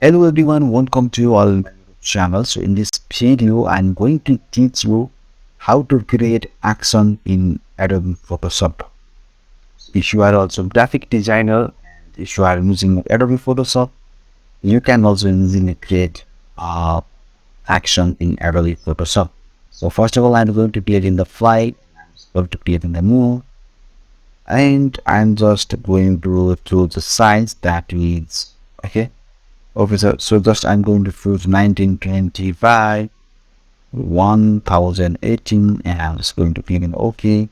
Hello everyone, welcome to all my channel. So in this video, I'm going to teach you how to create action in Adobe Photoshop. If you are also graphic designer, if you are using Adobe Photoshop, you can also easily create action in Adobe Photoshop. So first of all, I'm going to create in the flight, going to create in the move, and I'm just going to choose the size that is okay. Okay, so just I'm going to choose 1925 1018 and I'm just going to click in OK.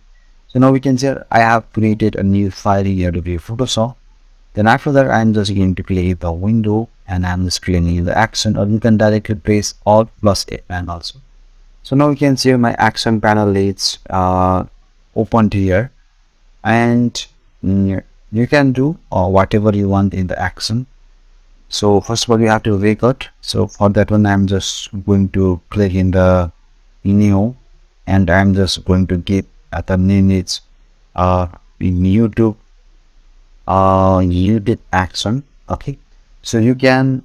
So now we can see I have created a new file in Adobe Photoshop. Then after that I'm just going to create the window and I'm just creating the action, or you can directly press Alt plus A and also. So now we can see my action panel is opened here, and you can do whatever you want in the action. So first of all, you have to recut. So for that one, I'm just going to click in the new, and I'm just going to give at the name it's in YouTube you did action. Okay, so you can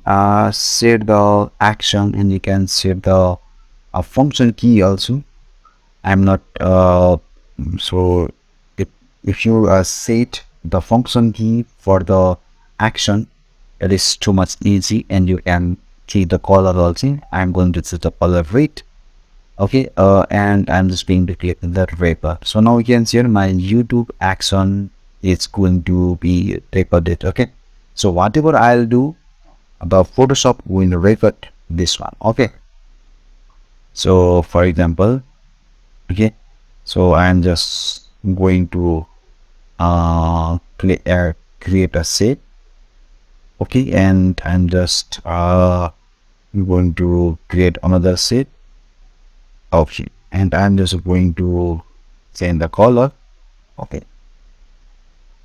set the action and you can set the function key also. I'm not so if you set the function key for the action, it is too much easy, and you can see the color also. I'm going to set the color red. Okay, and I'm just going to click that wrapper. So now you can see my YouTube action is going to be recorded. Okay, so whatever I'll do, the Photoshop will record this one. Okay, so for example, okay, so I'm just going to create a set. Okay, and I'm just going to create another set. Okay, and I'm just going to change the color. Okay,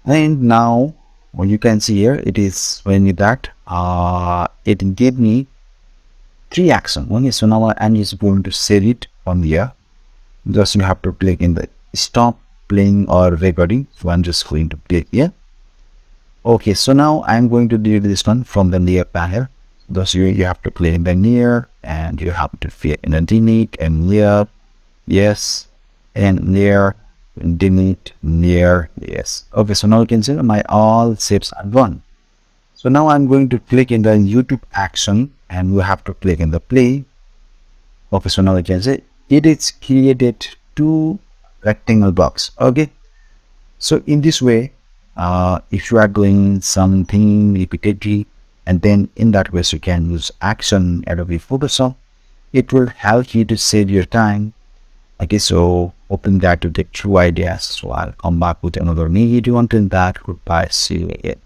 and now what you can see here, it is when that it gave me 3 actions. Okay, so now I'm just going to set it on here. Just you have to click in the stop playing or recording. So I'm just going to click here. Okay, so now I'm going to do this one from the layer panel. Thus you have to click in the layer, and you have to fit in the delete and layer, yes, and layer, delete, layer, yes. Okay, so now you can see my all shapes are gone. So now I'm going to click in the YouTube action, and we have to click in the play. Okay, so now you can see it is created 2 rectangle box. Okay, so in this way, if you are doing something repetitive, and then in that way you can use action Adobe Photoshop, it will help you to save your time. Okay, so open that to take true ideas. So I'll come back with another new video. Until that, goodbye, see you again.